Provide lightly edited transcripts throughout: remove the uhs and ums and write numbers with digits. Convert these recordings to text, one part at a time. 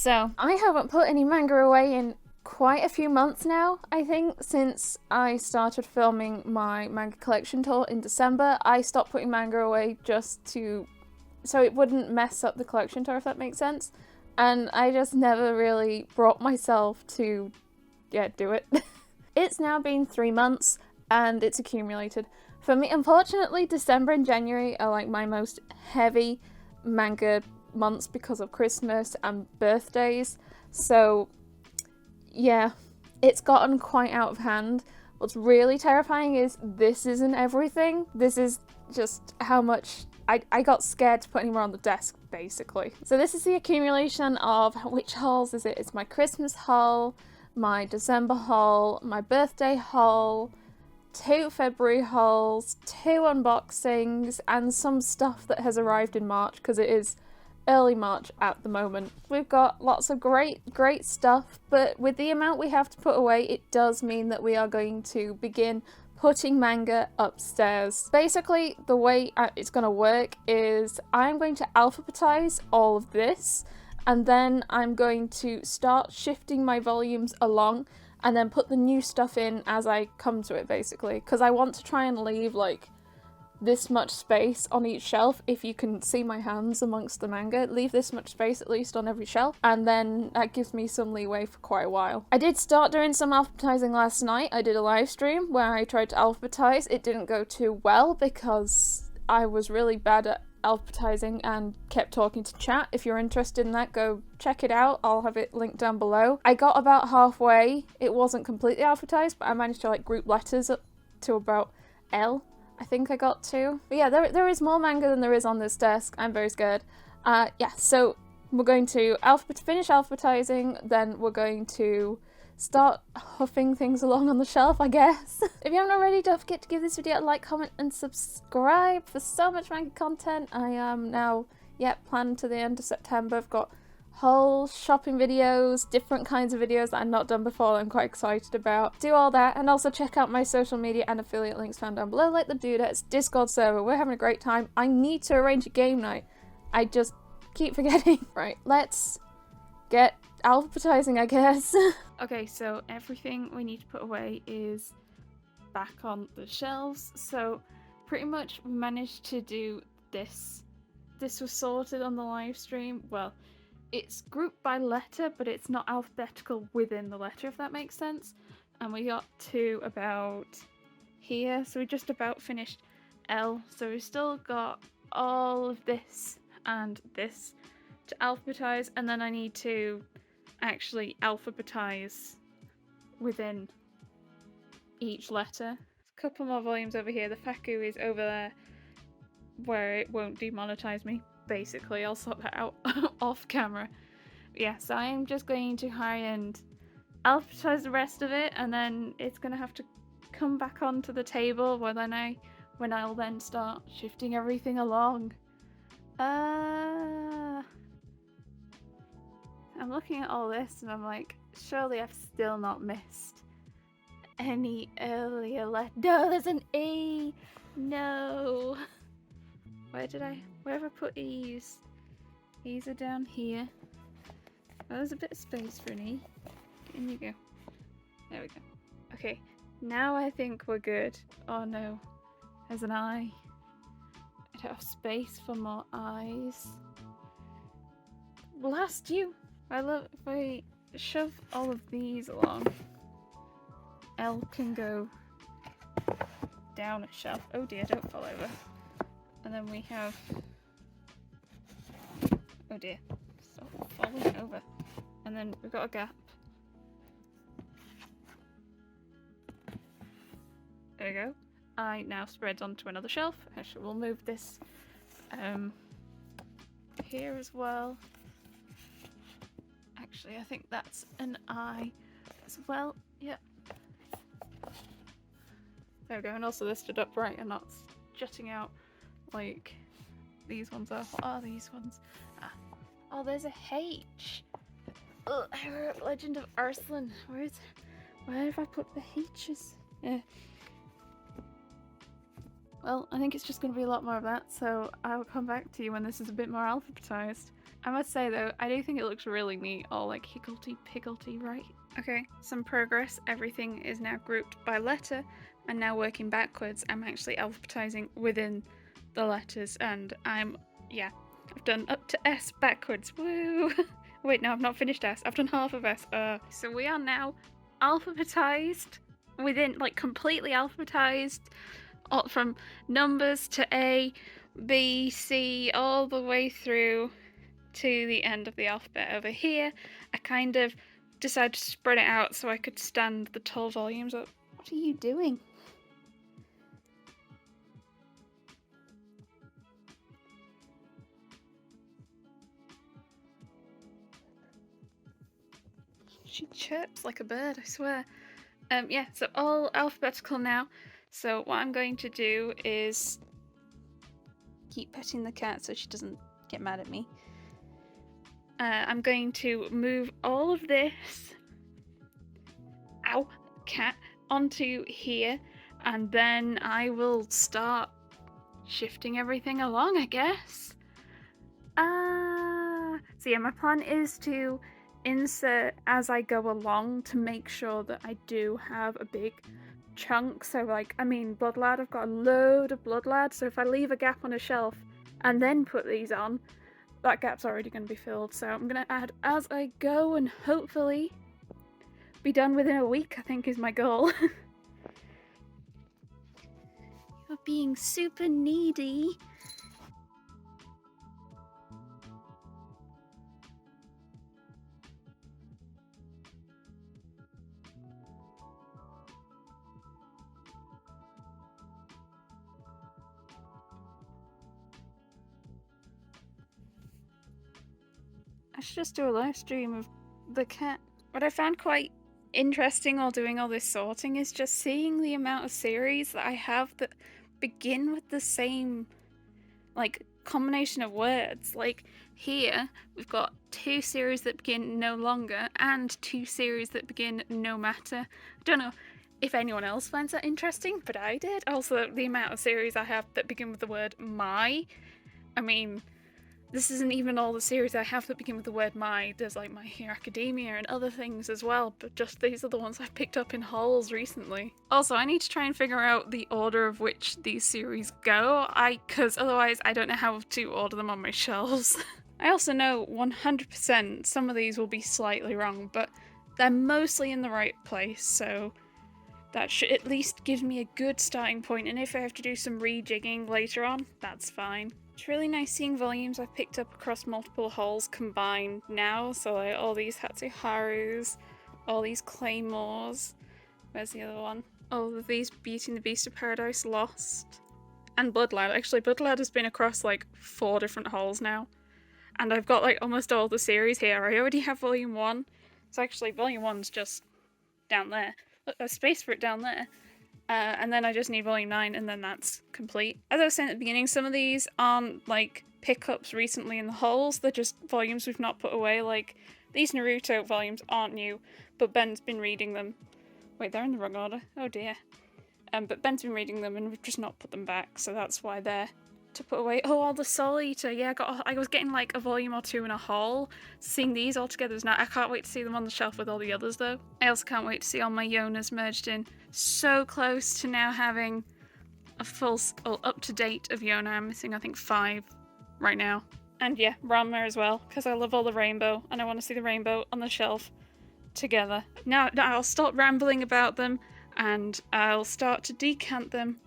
So I haven't put any manga away in quite a few months now, I think, since I started filming my manga collection tour in December. I stopped putting manga away just so it wouldn't mess up the collection tour, if that makes sense. And I just never really brought myself to, do it. It's now been 3 months and it's accumulated. For me, unfortunately, December and January are like my most heavy manga months because of Christmas and birthdays. So yeah, it's gotten quite out of hand. What's really terrifying is this isn't everything. This is just how much I got scared to put any more on the desk, basically. So this is the accumulation of which hauls is it? It's my Christmas haul, my December haul, my birthday haul, 2 February hauls, 2 unboxings, and some stuff that has arrived in March, because it is early March at the moment. We've got lots of great stuff, but with the amount we have to put away, it does mean that we are going to begin putting manga upstairs. Basically, the way it's going to work is I'm going to alphabetize all of this, and then I'm going to start shifting my volumes along and then put the new stuff in as I come to it, basically, because I want to try and leave like this much space on each shelf. If you can see my hands amongst the manga, leave this much space at least on every shelf, and then that gives me some leeway for quite a while. I did start doing some alphabetizing last night. I did a live stream where I tried to alphabetize. It didn't go too well because I was really bad at alphabetizing and kept talking to chat. If you're interested in that, go check it out. I'll have it linked down below. I got about halfway. It wasn't completely alphabetized, but I managed to like group letters up to about L, I think I got to. But yeah, there is more manga than there is on this desk. I'm very scared. Yeah, so we're going to finish alphabetizing, then we're going to start huffing things along on the shelf, I guess. If you haven't already, don't forget to give this video a like, comment, and subscribe for so much manga content. I am now, planned to the end of September. I've got whole shopping videos, different kinds of videos that I've not done before that I'm quite excited about. Do all that, and also check out my social media and affiliate links found down below, like the Dudettes Discord server. We're having a great time. I need to arrange a game night. I just keep forgetting. Right, let's get alphabetizing, I guess. Okay, so everything we need to put away is back on the shelves. So pretty much we managed to do this. This was sorted on the live stream. Well, it's grouped by letter, but it's not alphabetical within the letter, if that makes sense. And we got to about here, so we just about finished L. So we've still got all of this and this to alphabetize, and then I need to actually alphabetize within each letter. A couple more volumes over here. The Faku is over there where it won't demonetize me. Basically, I'll sort that out off camera. Yeah, so I'm just going to try and alphabetize the rest of it, and then it's gonna have to come back onto the table when I'll then start shifting everything along. I'm looking at all this and I'm like, surely I've still not missed any earlier letter. No, there's an E! No! Where have I put E's? E's are down here. Oh, there's a bit of space for an E. In you go. There we go. Okay, now I think we're good. Oh no, there's an I. I don't have space for more I's. Blast you! I love if I shove all of these along. L can go down a shelf. Oh dear, don't fall over. And then we have, oh dear, stop falling over. And then we've got a gap. There we go. I now spreads onto another shelf. Actually, we'll move this here as well. Actually, I think that's an I as well. Yep. There we go. And also they're stood upright and not jutting out like these ones are. What are these ones? Ah. Oh, there's a H. Oh, Legend of Arslan. Where have I put the H's? Yeah. Well, I think it's just going to be a lot more of that, so I'll come back to you when this is a bit more alphabetized. I must say though, I do think it looks really neat, all like higgledy-piggledy, right? Okay, some progress. Everything is now grouped by letter, and now working backwards, I'm actually alphabetizing within the letters, and I've done up to S backwards. Woo! Wait, no, I've not finished S. I've done half of S. So we are now alphabetized within, like, completely alphabetized, from numbers to A, B, C, all the way through to the end of the alphabet over here. I kind of decided to spread it out so I could stand the tall volumes up. What are you doing? She chirps like a bird, I swear. Yeah, so all alphabetical now. So what I'm going to do is keep petting the cat so she doesn't get mad at me. I'm going to move all of this, ow, cat, onto here, and then I will start shifting everything along, I guess. So yeah, my plan is to insert as I go along to make sure that I do have a big chunk. So like, I mean, Blood Lad, I've got a load of Blood Lad, so if I leave a gap on a shelf and then put these on, that gap's already going to be filled. So I'm going to add as I go and hopefully be done within a week, I think is my goal. You're being super needy. I should just do a live stream of the cat. What I found quite interesting while doing all this sorting is just seeing the amount of series that I have that begin with the same, like, combination of words. Like, here we've got 2 series that begin no longer and 2 series that begin no matter. I don't know if anyone else finds that interesting, but I did. Also, the amount of series I have that begin with the word my. I mean, this isn't even all the series I have that begin with the word my. There's like My Hero Academia and other things as well, but just these are the ones I've picked up in hauls recently. Also, I need to try and figure out the order of which these series go, because otherwise I don't know how to order them on my shelves. I also know 100% some of these will be slightly wrong, but they're mostly in the right place, so that should at least give me a good starting point, and if I have to do some rejigging later on, that's fine. It's really nice seeing volumes I've picked up across multiple hauls combined now, so like all these Hatsuharus, all these Claymores, where's the other one? All of these Beauty and the Beast of Paradise Lost, and Blood Lad. Actually, Blood Lad has been across like 4 different hauls now, and I've got like almost all the series here. I already have volume 1, so actually volume 1's just down there. Look, there's space for it down there. And then I just need volume 9 and then that's complete. As I was saying at the beginning, some of these aren't like pickups recently in the hauls, they're just volumes we've not put away. Like these Naruto volumes aren't new, but Ben's been reading them. Wait, they're in the wrong order. Oh dear. But Ben's been reading them and we've just not put them back, so that's why they're to put away. Oh, all the Soul Eater. Yeah, I was getting like a volume or 2 in a haul. Seeing these all together is now. I can't wait to see them on the shelf with all the others though. I also can't wait to see all my Yonas merged in. So close to now having a full, up to date of Yona. I'm missing I think 5 right now. And yeah, Ranma as well, because I love all the rainbow and I want to see the rainbow on the shelf together. Now I'll stop rambling about them and I'll start to decant them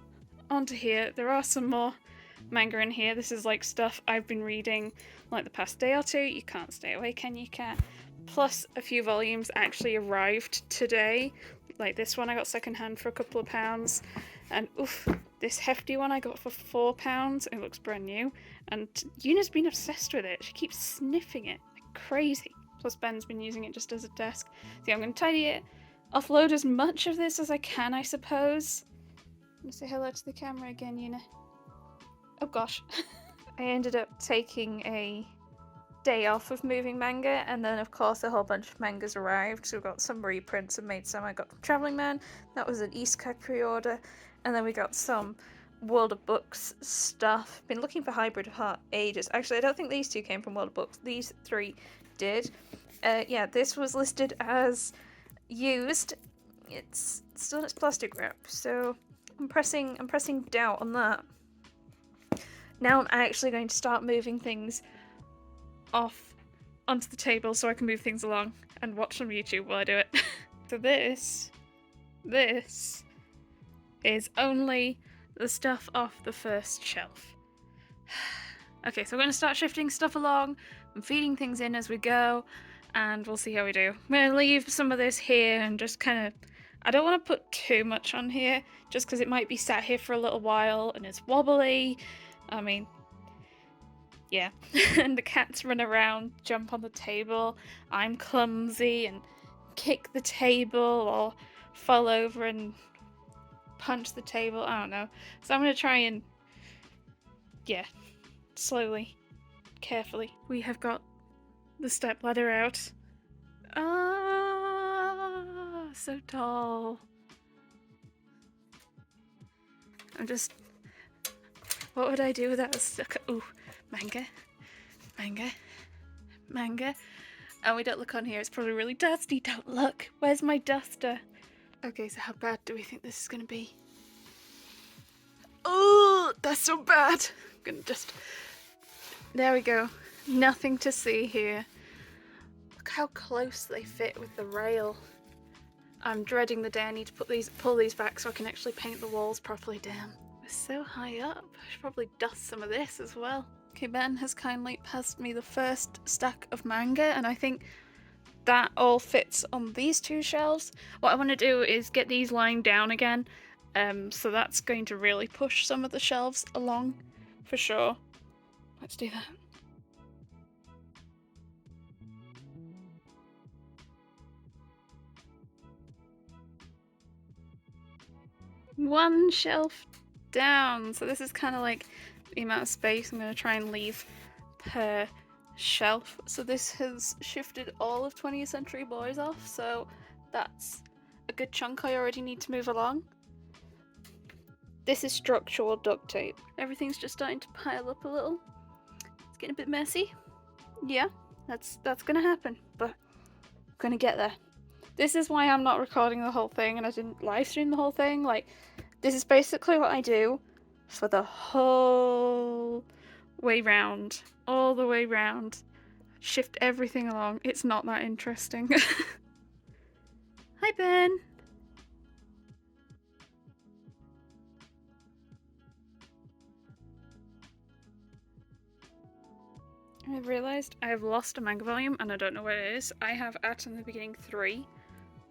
onto here. There are some more manga in here. This is like stuff I've been reading like the past day or 2. You can't stay away, can you, cat? Plus a few volumes actually arrived today. Like this one I got secondhand for a couple of pounds, and oof, this hefty one I got for £4. It looks brand new, and Yuna's been obsessed with it. She keeps sniffing it like crazy. Plus Ben's been using it just as a desk. So I'm going to tidy it, offload as much of this as I can, I suppose. I'm going to say hello to the camera again, Yuna. Oh gosh. I ended up taking a day off of moving manga, and then of course a whole bunch of mangas arrived. So we got some reprints and made some. I got Traveling Man, that was an Isekai pre-order, and then we got some World of Books stuff. Been looking for Hybrid for ages. Actually, I don't think these two came from World of Books. These three did. Yeah, this was listed as used. It's still in its plastic wrap, so I'm pressing doubt on that. Now I'm actually going to start moving things off onto the table so I can move things along and watch on YouTube while I do it. So this is only the stuff off the first shelf. Okay, so I'm going to start shifting stuff along and feeding things in as we go, and we'll see how we do. I'm going to leave some of this here and just kind of... I don't want to put too much on here, just because it might be sat here for a little while and it's wobbly. I mean, yeah. And the cats run around, jump on the table. I'm clumsy and kick the table or fall over and punch the table. I don't know. So I'm going to try and, yeah, slowly, carefully. We have got the step ladder out. So tall. I'm just... What would I do without a stuck... Ooh, manga. Oh, we don't look on here. It's probably really dusty. Don't look. Where's my duster? Okay, so how bad do we think this is going to be? Oh, that's so bad. I'm going to just... There we go. Nothing to see here. Look how close they fit with the rail. I'm dreading the day I need to pull these back so I can actually paint the walls properly down. We're so high up. I should probably dust some of this as well. Okay, Ben has kindly passed me the first stack of manga, and I think that all fits on these two shelves. What I want to do is get these lying down again, so that's going to really push some of the shelves along for sure. Let's do that. One shelf down, so this is kind of like the amount of space I'm going to try and leave per shelf. So this has shifted all of 20th Century Boys off, so that's a good chunk I already need to move along. This is structural duct tape. Everything's just starting to pile up a little. It's getting a bit messy. Yeah, that's gonna happen, but I'm gonna get there. This is why I'm not recording the whole thing and I didn't live stream the whole thing. Like, this is basically what I do for the whole way round. All the way round. Shift everything along. It's not that interesting. Hi, Ben. I've realised I have lost a manga volume and I don't know where it is. I have At in the Beginning 3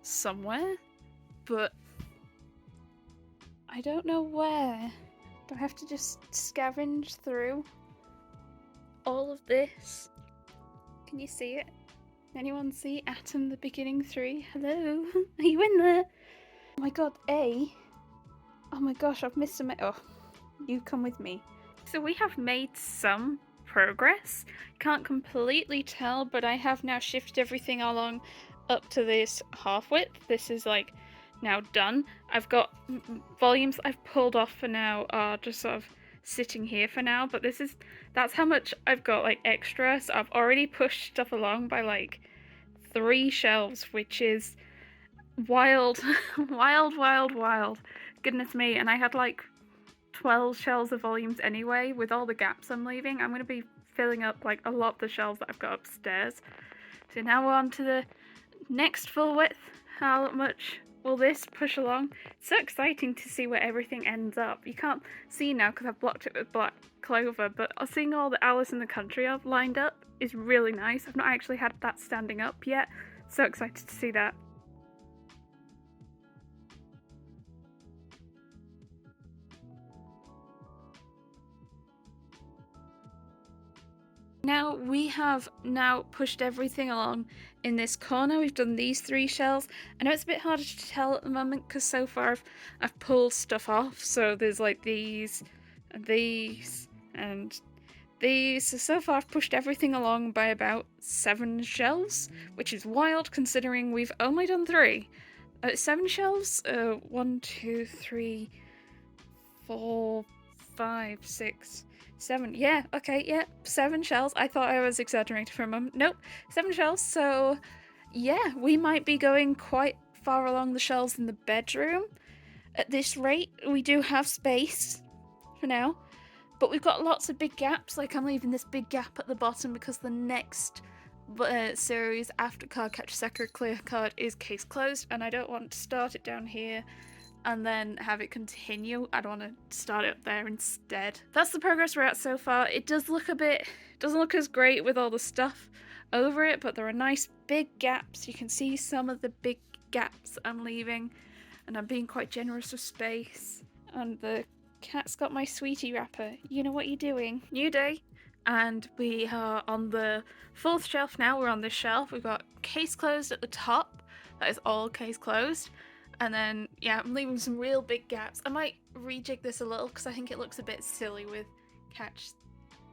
somewhere, but I don't know where. Do I have to just scavenge through all of this? Can you see it? Anyone see Atom the Beginning 3? Hello? Are you in there? Oh my god, A? Oh my gosh, I've missed a oh, you come with me. So we have made some progress. Can't completely tell, but I have now shifted everything along up to this half width. This is like now done. I've got volumes I've pulled off for now are just sort of sitting here for now, but that's how much I've got like extra. So I've already pushed stuff along by like 3 shelves, which is wild. wild. Goodness me. And I had like 12 shelves of volumes anyway. With all the gaps I'm leaving, I'm going to be filling up like a lot of the shelves that I've got upstairs. So now we're on to the next full width. How much will this push along? It's so exciting to see where everything ends up. You can't see now because I've blocked it with black clover, but seeing all the Alice in the Country I've lined up is really nice. I've not actually had that standing up yet. So excited to see that. Now we have pushed everything along in this corner. We've done these 3 shelves. I know it's a bit harder to tell at the moment because so far I've pulled stuff off. So there's like these, and these, and these. So far I've pushed everything along by about 7 shelves, which is wild considering we've only done 3. 7 shelves? 1, 2, 3, 4, 5, 6, 7. Yeah, okay, yeah, 7 shelves. I thought I was exaggerating for a moment. Nope, 7 shelves. So yeah, we might be going quite far along the shelves in the bedroom. At this rate, we do have space for now, but we've got lots of big gaps. Like, I'm leaving this big gap at the bottom because the next series after Cardcaptor Sakura Clear Card is Case Closed, and I don't want to start it down here and then have it continue. I don't want to start it up there instead. That's the progress we're at so far. It does look a bit, doesn't look as great with all the stuff over it, but there are nice big gaps. You can see some of the big gaps I'm leaving, and I'm being quite generous with space. And the cat's got my sweetie wrapper. You know what you're doing. New day. And we are on the 4th shelf now. We're on this shelf. We've got Case Closed at the top. That is all Case Closed. And then, yeah, I'm leaving some real big gaps. I might rejig this a little because I think it looks a bit silly with Catch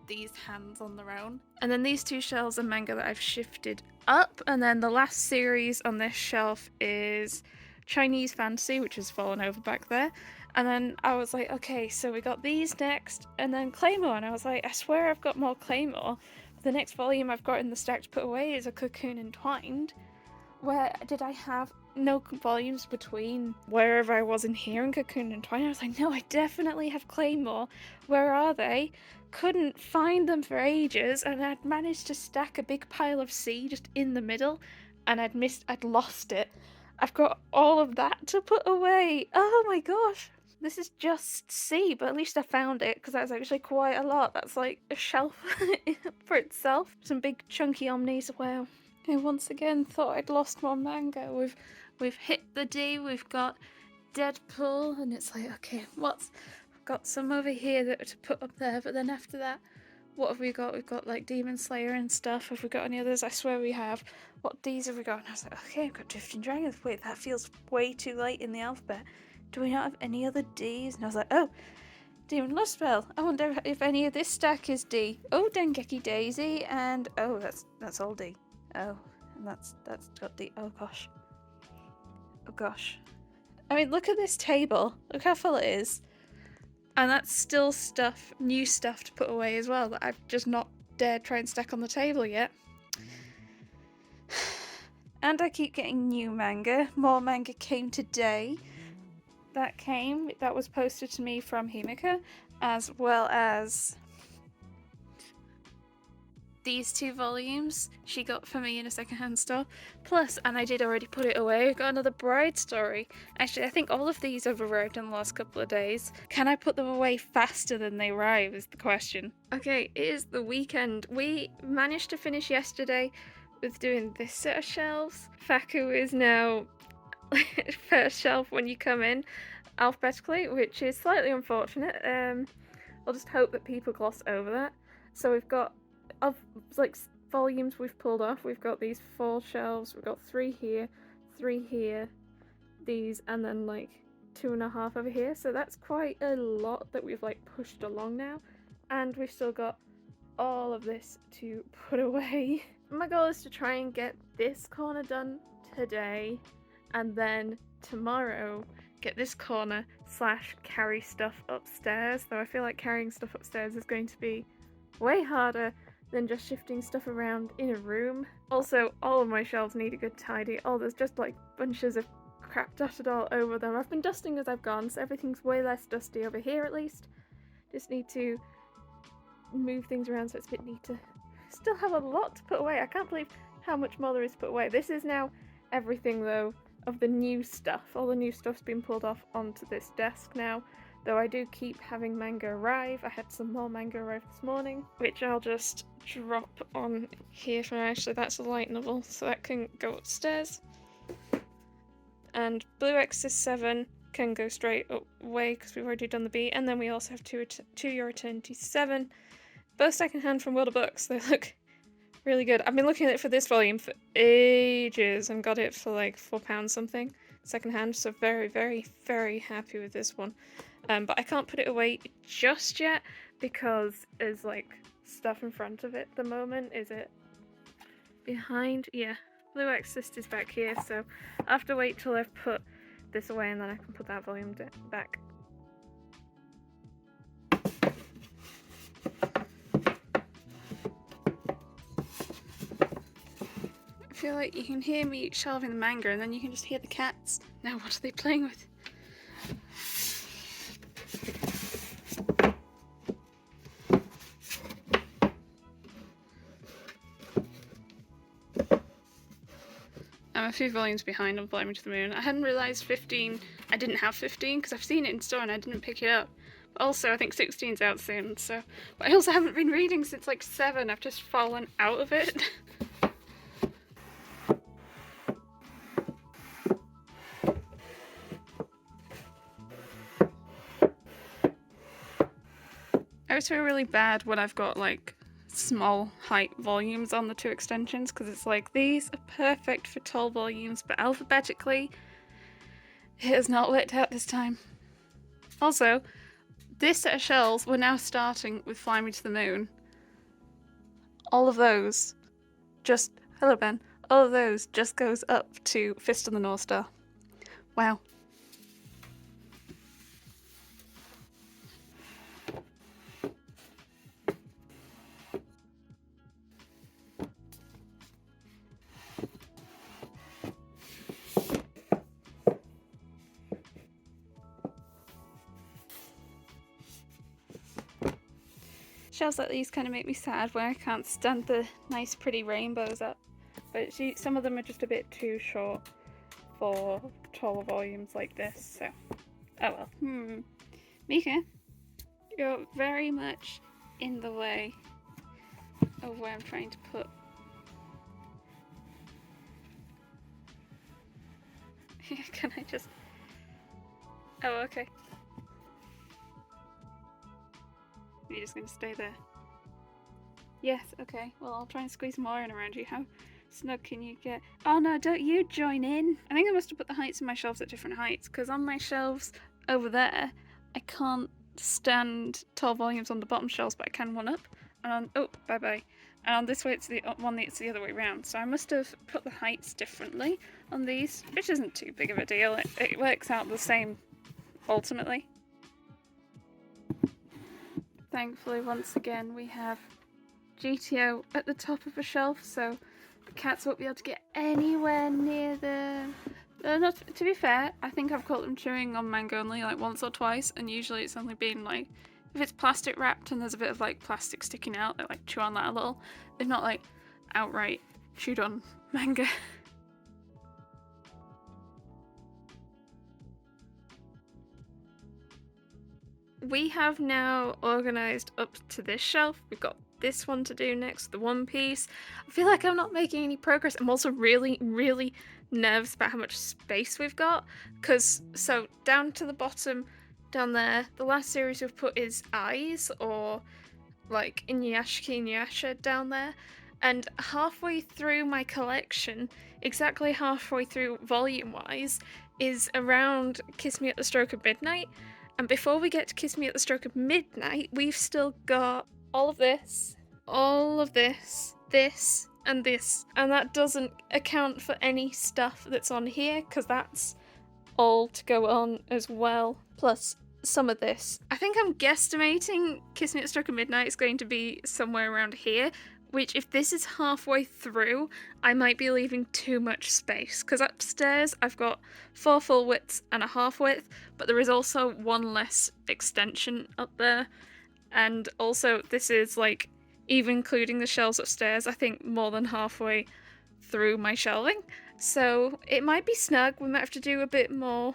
these hands on their own. And then these 2 shelves are manga that I've shifted up. And then the last series on this shelf is Chinese Fantasy, which has fallen over back there. And then I was like, okay, so we got these next, and then Claymore. And I was like, I swear I've got more Claymore. The next volume I've got in the stack to put away is a Cocoon Entwined. Where did I have no volumes between wherever I was in here and Cocoon Entwined? I was like, no, I definitely have Claymore. Where are they? Couldn't find them for ages, and I'd managed to stack a big pile of C just in the middle, and I'd lost it. I've got all of that to put away. Oh my gosh. This is just C, but at least I found it, because that's actually quite a lot. That's like a shelf for itself. Some big chunky omnis. Wow. I once again thought I'd lost more manga. We've hit the D, we've got Deadpool, and it's like, okay, I've got some over here that to put up there, but then after that, what have we got? We've got like Demon Slayer and stuff. Have we got any others? I swear we have. What D's have we got? And I was like, okay, I've got Drifting Dragons. Wait, that feels way too late in the alphabet. Do we not have any other D's? And I was like, oh, Demon Love Spell. I wonder if any of this stack is D. Oh, Dengeki Daisy, and oh, that's all D. Oh, and that's got D. Oh gosh. Oh gosh. I mean, look at this table. Look how full it is. And that's still stuff, new stuff to put away as well that I've just not dared try and stack on the table yet. And I keep getting new manga. More manga came today. That was posted to me from Himika, as well as these 2 volumes she got for me in a secondhand store. Plus, and I did already put it away, I got another Bride story. Actually, I think all of these have arrived in the last couple of days. Can I put them away faster than they arrive is the question. Okay, it is the weekend. We managed to finish yesterday with doing this set of shelves. Faku is now first shelf when you come in alphabetically, which is slightly unfortunate. I'll just hope that people gloss over that. So we've got of like volumes we've pulled off. We've got these 4 shelves. We've got 3 here, 3 here, these, and then like 2.5 over here. So that's quite a lot that we've like pushed along now, and we've still got all of this to put away. My goal is to try and get this corner done today, and then tomorrow get this corner / carry stuff upstairs, though I feel like carrying stuff upstairs is going to be way harder than just shifting stuff around in a room. Also, all of my shelves need a good tidy. Oh, there's just like bunches of crap dotted all over them. I've been dusting as I've gone, so everything's way less dusty over here at least. Just need to move things around so it's a bit neater. Still have a lot to put away. I can't believe how much more there is to put away. This is now everything though of the new stuff. All the new stuff's been pulled off onto this desk now, though I do keep having manga arrive. I had some more manga arrive this morning, which I'll just drop on here for now. Actually, that's a light novel, so that can go upstairs. And Blue X's 7 can go straight away because we've already done the B, and then we also have To Your Eternity 7, both secondhand from World of Books. They look really good. I've been looking at it for this volume for ages and got it for like £4 something secondhand, so very, very, very happy with this one. But I can't put it away just yet because there's like stuff in front of it at the moment. Is it behind? Yeah, Blue Exorcist is back here, so I have to wait till I've put this away and then I can put that volume back. feel like you can hear me shelving the manga and then you can just hear the cats. Now what are they playing with? I'm a few volumes behind on Fly Me to the Moon. I hadn't realised 15, I didn't have 15 because I've seen it in store and I didn't pick it up. But also I think 16's out soon, so. But I also haven't been reading since like 7, I've just fallen out of it. I always feel really bad when I've got like small height volumes on the 2 extensions because it's like these are perfect for tall volumes, but alphabetically it has not worked out this time. Also, this set of shells, we're now starting with Fly Me to the Moon. All of those just, hello Ben, all of those just goes up to Fist of the North Star. Wow. Shells like these kind of make me sad when I can't stand the nice pretty rainbows up, but some of them are just a bit too short for taller volumes like this, so oh well. Mika, you're very much in the way of where I'm trying to put. Can I just... Oh, okay. You're just going to stay there? Yes, okay. Well, I'll try and squeeze more in around you. How snug can you get? Oh no, don't you join in! I think I must have put the heights of my shelves at different heights, because on my shelves over there, I can't stand tall volumes on the bottom shelves, but I can one up. And on, oh, bye-bye. And on this way, it's the one that's the other way around. So I must have put the heights differently on these, which isn't too big of a deal. It works out the same, ultimately. Thankfully, once again, we have GTO at the top of a shelf, so the cats won't be able to get anywhere near them. To be fair, I think I've caught them chewing on manga only like once or twice, and usually it's only been like, if it's plastic wrapped and there's a bit of like plastic sticking out, they like chew on that a little. They've not like outright chewed on manga. We have now organised up to this shelf. We've got this one to do next, the One Piece. I feel like I'm not making any progress. I'm also really, really nervous about how much space we've got. Because, so down to the bottom, down there, the last series we've put is Eyes, or like Inuyasha down there. And halfway through my collection, exactly halfway through volume-wise, is around Kiss Me at the Stroke of Midnight. And before we get to Kiss Me at the Stroke of Midnight, we've still got all of this, this, and this. And that doesn't account for any stuff that's on here, because that's all to go on as well, plus some of this. I think I'm guesstimating Kiss Me at the Stroke of Midnight is going to be somewhere around here, which if this is halfway through, I might be leaving too much space, because upstairs I've got 4 full widths and a half width, but there is also 1 less extension up there, and also this is like, even including the shelves upstairs, I think more than halfway through my shelving, so it might be snug. We might have to do a bit more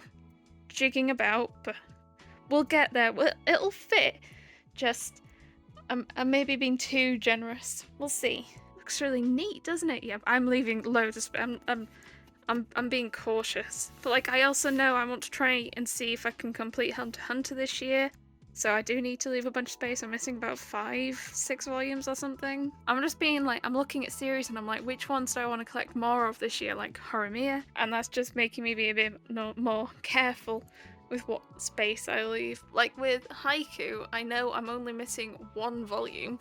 jigging about, but we'll get there. It'll fit, just I'm maybe being too generous. We'll see. Looks really neat, doesn't it? Yeah, I'm leaving loads of space. I'm being cautious. But like, I also know I want to try and see if I can complete Hunter x Hunter this year. So I do need to leave a bunch of space. I'm missing about 5-6 volumes or something. I'm just being like, I'm looking at series and I'm like, which ones do I want to collect more of this year? Like Horimiya. And that's just making me be a bit more careful with what space I leave. Like with Haiku, I know I'm only missing 1 volume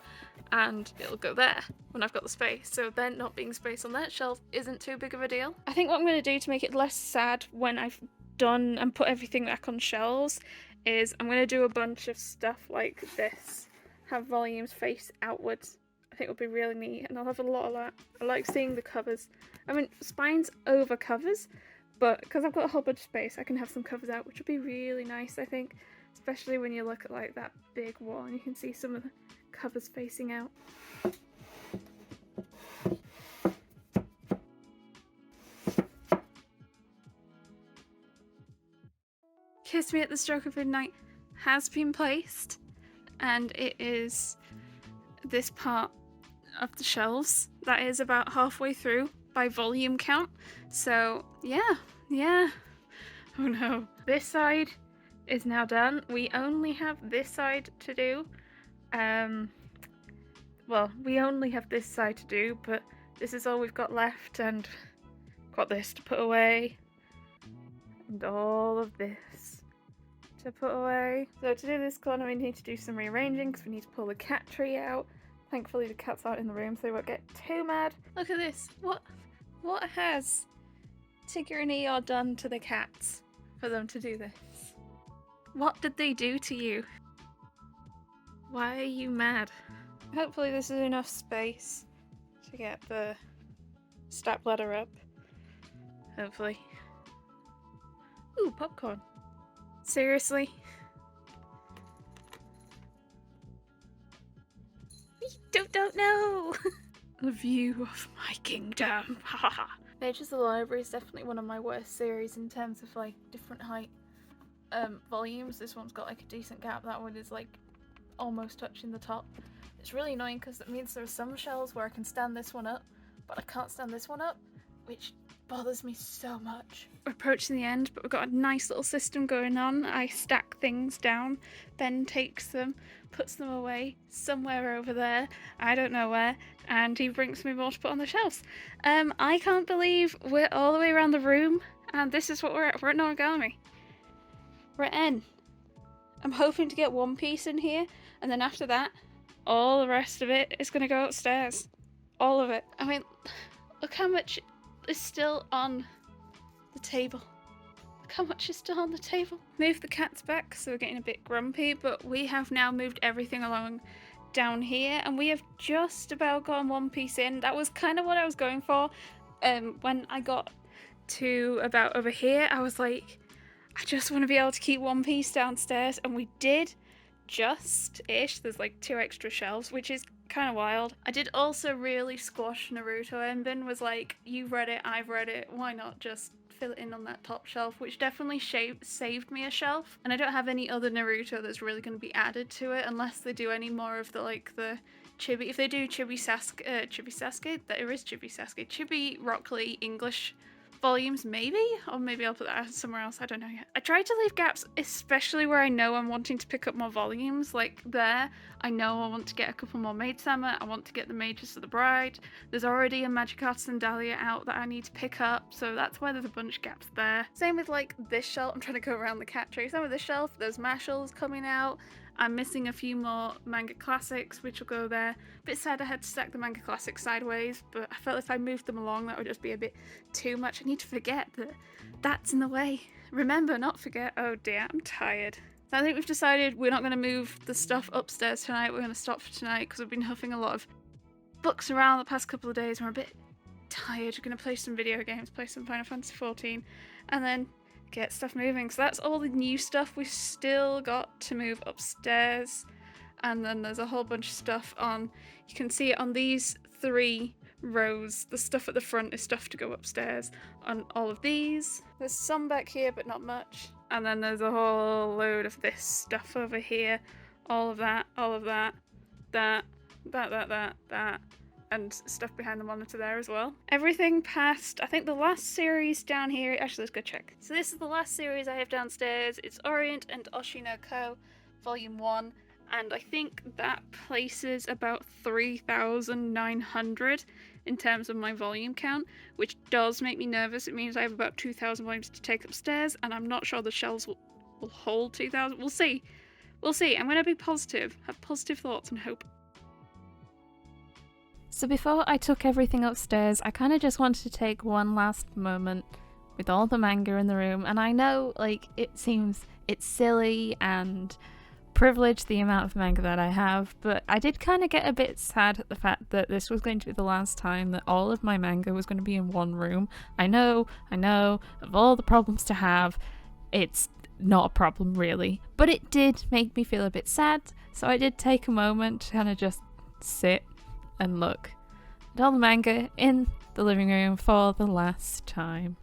and it'll go there when I've got the space, so then not being space on that shelf isn't too big of a deal. I think what I'm going to do to make it less sad when I've done and put everything back on shelves is I'm going to do a bunch of stuff like this, have volumes face outwards, I think will be really neat, and I'll have a lot of that. I like seeing the covers. I mean, spine's over covers, but because I've got a whole bunch of space, I can have some covers out, which would be really nice, I think. Especially when you look at like that big wall and you can see some of the covers facing out. Kiss Me at the Stroke of Midnight has been placed, and it is this part of the shelves that is about halfway through by volume count. So yeah. Oh no. This side is now done. We only have this side to do. Well, we only have this side to do, but this is all we've got left, and got this to put away, and all of this to put away. So to do this corner we need to do some rearranging because we need to pull the cat tree out. Thankfully the cats aren't in the room so they won't get too mad. Look at this. What has Tigger and Eeyore done to the cats for them to do this? What did they do to you? Why are you mad? Hopefully this is enough space to get the step ladder up. Hopefully. Ooh, popcorn. Seriously? We don't know! The view of my kingdom. Haha. Pages of the Library is definitely one of my worst series in terms of like different height volumes. This one's got like a decent gap. That one is like almost touching the top. It's really annoying because it means there are some shelves where I can stand this one up, but I can't stand this one up, which bothers me so much. We're approaching the end, but we've got a nice little system going on. I stack things down, Ben takes them, puts them away somewhere over there, I don't know where, and he brings me more to put on the shelves. I can't believe we're all the way around the room, and this is what we're at. We're at Noragami. We're at N. I'm hoping to get one piece in here, and then after that, all the rest of it is going to go upstairs. All of it. I mean, look how much is still on the table. Look how much is still on the table. Move the cats back, so we're getting a bit grumpy, but we have now moved everything along down here, and we have just about gotten one piece in. That was kind of what I was going for. When I got to about over here, I was like, I just want to be able to keep one piece downstairs, and we did. Just-ish. There's like 2 extra shelves, which is kind of wild. I did also really squash Naruto, and Ben was like, you've read it, I've read it, why not just fill it in on that top shelf, which definitely saved me a shelf. And I don't have any other Naruto that's really going to be added to it unless they do any more of the like the Chibi. If they do Chibi Sasuke, there is Chibi Sasuke, Chibi Rock Lee English volumes, maybe? Or maybe I'll put that somewhere else, I don't know yet. I try to leave gaps, especially where I know I'm wanting to pick up more volumes. Like there, I know I want to get a couple more Maid-sama, I want to get the Mages of the Bride. There's already a Magikarp Sandalia out that I need to pick up, so that's why there's a bunch of gaps there. Same with like this shelf, I'm trying to go around the cat tree. Same with this shelf, there's Mashals coming out. I'm missing a few more manga classics, which will go there. Bit sad I had to stack the manga classics sideways, but I felt if I moved them along that would just be a bit too much. I need to forget that that's in the way. Remember, not forget. Oh dear, I'm tired. So I think we've decided we're not going to move the stuff upstairs tonight. We're going to stop for tonight because we've been huffing a lot of books around the past couple of days and we're a bit tired. We're going to play some video games, play some Final Fantasy XIV, and then get stuff moving. So that's all the new stuff. We've still got to move upstairs, and then there's a whole bunch of stuff on, you can see it on these 3 rows. The stuff at the front is stuff to go upstairs. On all of these, there's some back here but not much, and then there's a whole load of this stuff over here. All of that, that, and stuff behind the monitor there as well. Everything past, I think the last series down here, actually let's go check. So this is the last series I have downstairs. It's Orient and Oshinoko Volume 1, and I think that places about 3,900 in terms of my volume count, which does make me nervous. It means I have about 2,000 volumes to take upstairs, and I'm not sure the shelves will hold 2,000. We'll see. We'll see. I'm going to be positive, have positive thoughts and hope. So before I took everything upstairs, I kind of just wanted to take one last moment with all the manga in the room. And I know, like, it seems it's silly and privilege the amount of manga that I have, but I did kind of get a bit sad at the fact that this was going to be the last time that all of my manga was going to be in one room. I know, of all the problems to have, it's not a problem really, but it did make me feel a bit sad, so I did take a moment to kind of just sit and look at all the manga in the living room for the last time.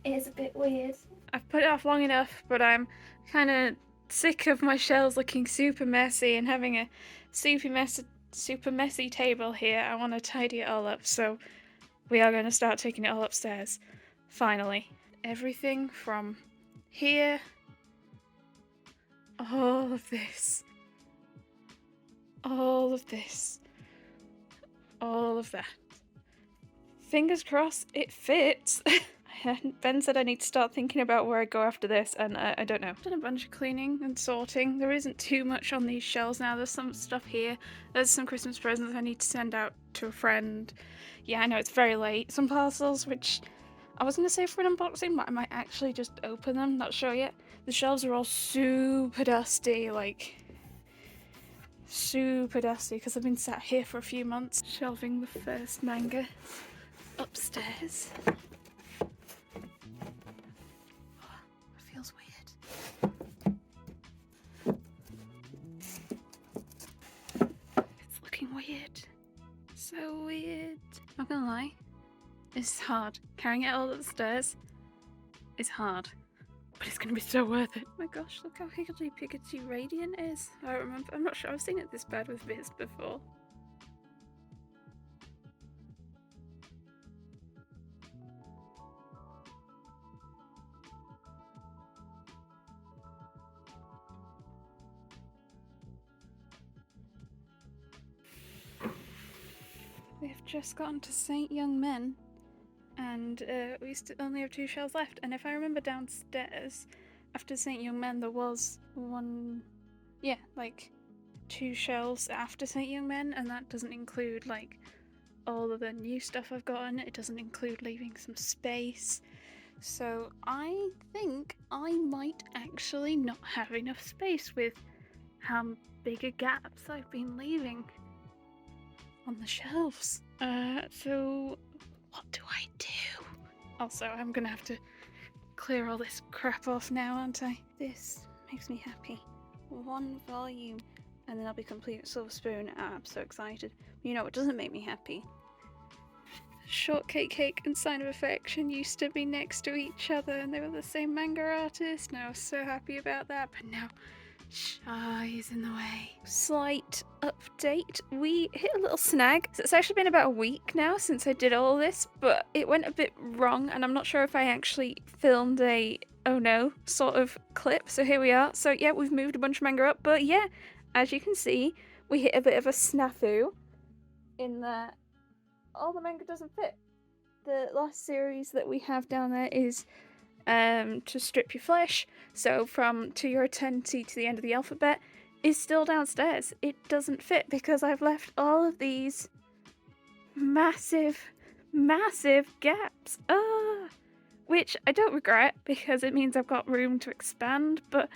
It is a bit weird. I've put it off long enough, but I'm kind of sick of my shelves looking super messy and having a super messy table here. I want to tidy it all up, so we are going to start taking it all upstairs. Finally. Everything from here, all of this, all of this, all of that. Fingers crossed it fits. Ben said I need to start thinking about where I go after this, and I don't know. I've done a bunch of cleaning and sorting. There isn't too much on these shelves now. There's some stuff here. There's some Christmas presents I need to send out to a friend. Yeah, I know it's very late. Some parcels, which I was going to save for an unboxing, but I might actually just open them. Not sure yet. The shelves are all super dusty, like super dusty, because I've been sat here for a few months shelving the first manga upstairs. Feels weird. It's looking weird. So weird. Not gonna lie, it's hard. Carrying it all upstairs is hard, but it's gonna be so worth it. Oh my gosh, look how higgledy-piggledy radiant is. I remember, I'm not sure I've seen it this bad with bits before. We've just gotten to St. Young Men, and we only have 2 shelves left. And if I remember downstairs, after St. Young Men, there was 2 shelves after St. Young Men, and that doesn't include like all of the new stuff I've gotten. It doesn't include leaving some space. So I think I might actually not have enough space with how big gaps I've been leaving on the shelves. So what do I do? Also, I'm gonna have to clear all this crap off now, aren't I? This makes me happy. 1 volume, and then I'll be complete with Silver Spoon. I'm so excited. You know what doesn't make me happy? Shortcake Cake and Sign of Affection used to be next to each other, and they were the same manga artist, and I was so happy about that, but now Shy is in the way. Slight update. We hit a little snag. So it's actually been about a week now since I did all this, but it went a bit wrong, and I'm not sure if I actually filmed a oh no sort of clip. So here we are. So yeah, we've moved a bunch of manga up, but yeah, as you can see, we hit a bit of a snafu in that all the manga doesn't fit. The last series that we have down there is To Strip Your Flesh, so from To Your Eternity to the End of the Alphabet, is still downstairs. It doesn't fit because I've left all of these massive gaps, which I don't regret because it means I've got room to expand, but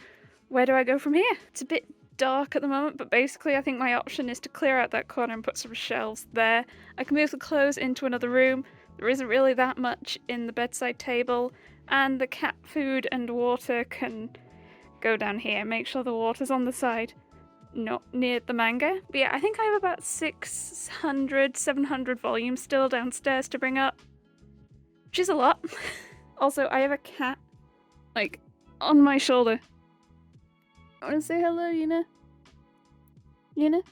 where do I go from here? It's a bit dark at the moment, but basically I think my option is to clear out that corner and put some shelves there. I can move the clothes into another room. There isn't really that much in the bedside table, and the cat food and water can go down here. Make sure the water's on the side, not near the manga. But yeah, I think I have about 600, 700 volumes still downstairs to bring up, which is a lot. Also, I have a cat, like, on my shoulder. I want to say hello, Yuna. Yuna?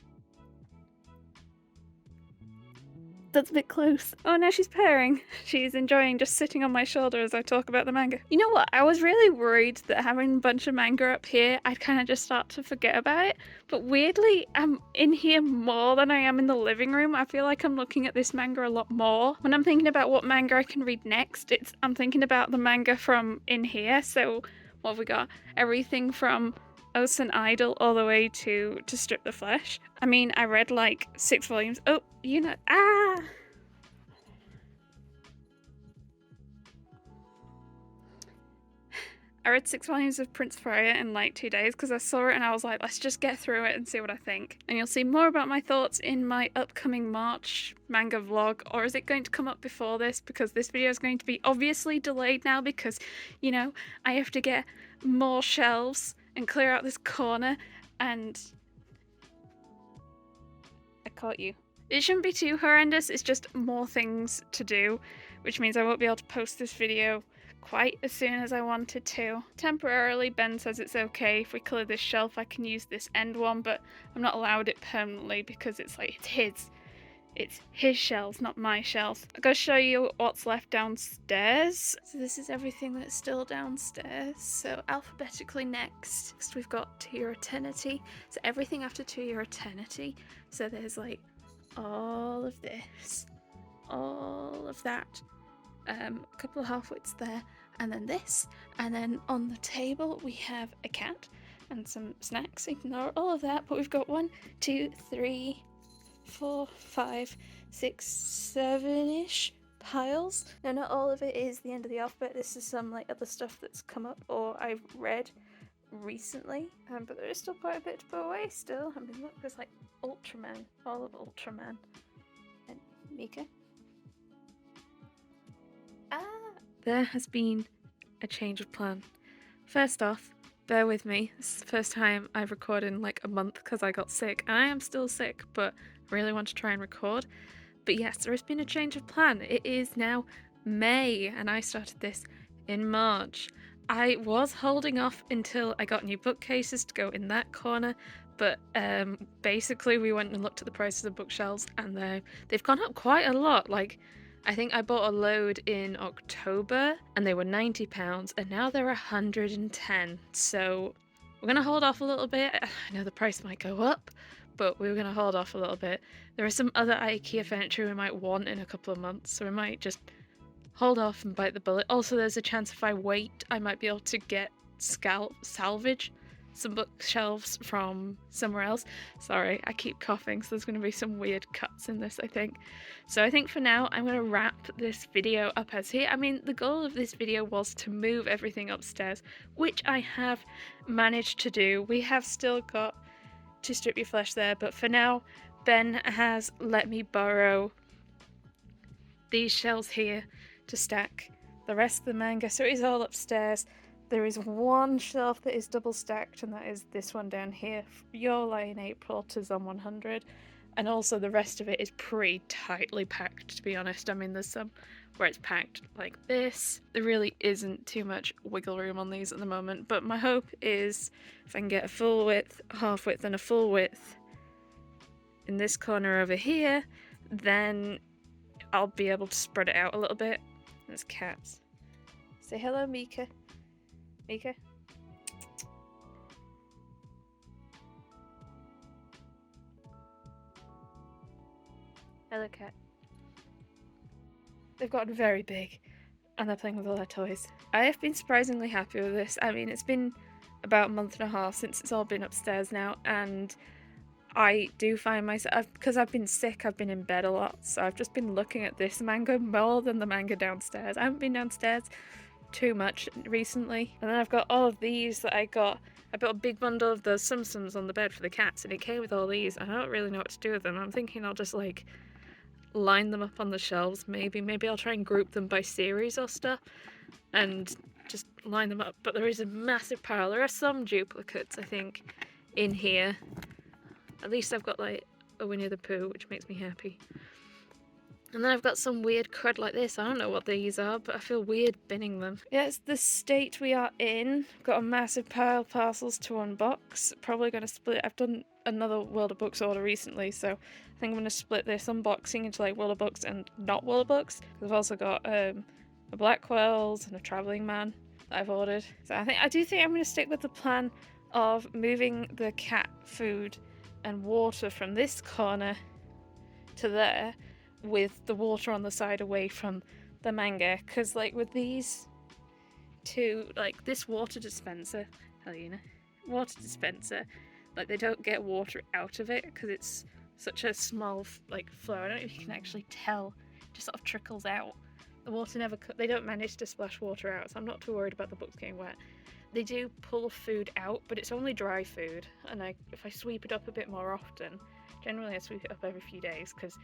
That's a bit close. Oh, now she's purring. She's enjoying just sitting on my shoulder as I talk about the manga. You know what? I was really worried that having a bunch of manga up here, I'd kind of just start to forget about it. But weirdly, I'm in here more than I am in the living room. I feel like I'm looking at this manga a lot more. When I'm thinking about what manga I can read next, I'm thinking about the manga from in here. So what have we got? Everything from Osen Idol all the way to Strip the Flesh. I mean, I read like 6 volumes. Oh, you know, I read 6 volumes of Prince Freya in like 2 days because I saw it and I was like, let's just get through it and see what I think. And you'll see more about my thoughts in my upcoming March manga vlog, or is it going to come up before this? Because this video is going to be obviously delayed now because, you know, I have to get more shelves and clear out this corner, and I caught you. It shouldn't be too horrendous, it's just more things to do, which means I won't be able to post this video quite as soon as I wanted to. Temporarily, Ben says it's okay if we clear this shelf, I can use this end one, but I'm not allowed it permanently because it's like, it's his shelves, not my shelves. I'll go show you what's left downstairs. So this is everything that's still downstairs. So alphabetically next we've got To Your Eternity. So everything after To Your Eternity. So there's like all of this, all of that. A couple of half-wits there, and then this, and then on the table we have a cat and some snacks. Ignore all of that, but we've got 1, 2, 3, 4, 5, 6, 7-ish piles. Now, not all of it is the end of the alphabet. This is some like other stuff that's come up or I've read recently, but there is still quite a bit to put away still. I mean, look, there's like Ultraman, all of Ultraman, and Mika. There has been a change of plan. First off, bear with me, this is the first time I've recorded in like a month because I got sick, and I am still sick, but I really want to try and record. But yes, there has been a change of plan. It is now May, and I started this in March. I was holding off until I got new bookcases to go in that corner, but basically we went and looked at the prices of bookshelves, and they've gone up quite a lot. Like, I think I bought a load in October and they were £90, and now they're £110. So we're going to hold off a little bit. I know the price might go up, but we're going to hold off a little bit. There is some other IKEA furniture we might want in a couple of months, so we might just hold off and bite the bullet. Also, there's a chance if I wait, I might be able to get salvage some bookshelves from somewhere else. Sorry, I keep coughing, so there's going to be some weird cuts in this, I think. So I think for now, I'm going to wrap this video up as here. I mean, the goal of this video was to move everything upstairs, which I have managed to do. We have still got To Strip Your Flesh there, but for now, Ben has let me borrow these shelves here to stack the rest of the manga, so it is all upstairs. There is one shelf that is double stacked, and that is this one down here, Your Lie in April to Zom 100, and also the rest of it is pretty tightly packed, to be honest. I mean, there's some where it's packed like this. There really isn't too much wiggle room on these at the moment, but my hope is if I can get a full width, half width, and a full width in this corner over here, then I'll be able to spread it out a little bit. There's cats. Say hello, Mika. Mika? Hello, cat. They've gotten very big, and they're playing with all their toys. I have been surprisingly happy with this. I mean, it's been about a month and a half since it's all been upstairs now, and I do find myself, because I've been sick, I've been in bed a lot, so I've just been looking at this manga more than the manga downstairs. I haven't been downstairs too much recently. And then I've got all of these that I bought a big bundle of the Tsum Tsums on the bed for the cats, and it came with all these, and I don't really know what to do with them. I'm thinking I'll just like line them up on the shelves, maybe I'll try and group them by series or stuff and just line them up. But there is a massive pile. There are some duplicates, I think, in here. At least I've got like a Winnie the Pooh, which makes me happy. And then I've got some weird crud like this. I don't know what these are, but I feel weird binning them. Yeah, it's the state we are in. Got a massive pile of parcels to unbox. Probably going to split. I've done another World of Books order recently, so I think I'm going to split this unboxing into like World of Books and not World of Books. I've also got a Blackwell's and a Travelling Man that I've ordered. So I do think I'm going to stick with the plan of moving the cat food and water from this corner to there, with the water on the side away from the manga, because like with these two, like this water dispenser, like they don't get water out of it because it's such a small like flow. I don't know if you can actually tell, it just sort of trickles out. the water never, they don't manage to splash water out, so I'm not too worried about the books getting wet. They do pull food out, but it's only dry food, and if I sweep it up a bit more often, generally I sweep it up every few days, because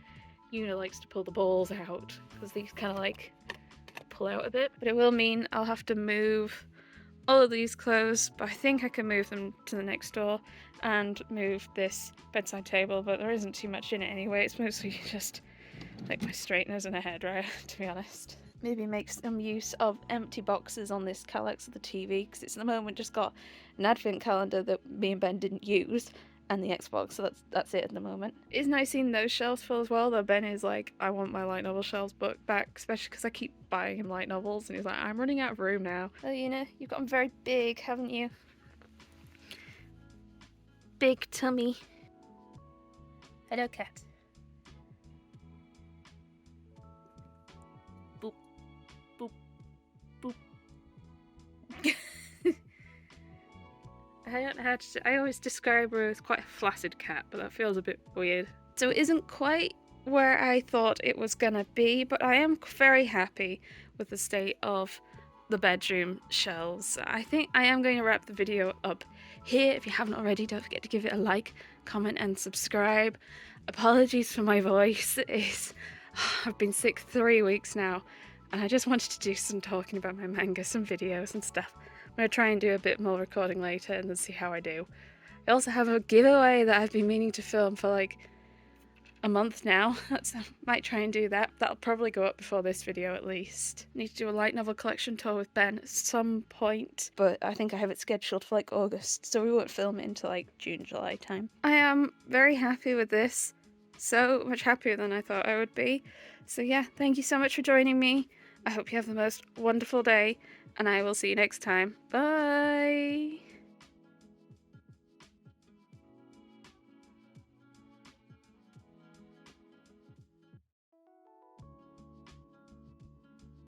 Una likes to pull the balls out, because these kind of like pull out a bit. But it will mean I'll have to move all of these clothes, but I think I can move them to the next door and move this bedside table, but there isn't too much in it anyway. It's mostly just like my straighteners and a hairdryer, to be honest. Maybe make some use of empty boxes on this Kallax of the TV, because it's at the moment just got an advent calendar that me and Ben didn't use, and the Xbox, so that's it at the moment. It's nice seeing those shelves full as well, though Ben is like, I want my light novel shelves book back, especially because I keep buying him light novels, and he's like, I'm running out of room now. Oh, you know, you've gotten very big, haven't you? Big tummy. Hello, cat. Boop, boop, boop. I don't know how to. I always describe her as quite a flaccid cat, but that feels a bit weird. So it isn't quite where I thought it was gonna be, but I am very happy with the state of the bedroom shelves. I think I am going to wrap the video up here. If you haven't already, don't forget to give it a like, comment, and subscribe. Apologies for my voice. I've been sick 3 weeks now, and I just wanted to do some talking about my manga, some videos and stuff. I'm going to try and do a bit more recording later and then see how I do. I also have a giveaway that I've been meaning to film for like a month now. I might try and do that. That'll probably go up before this video at least. Need to do a light novel collection tour with Ben at some point, but I think I have it scheduled for like August, so we won't film it until like June, July time. I am very happy with this. So much happier than I thought I would be. So yeah, thank you so much for joining me. I hope you have the most wonderful day, and I will see you next time. Bye!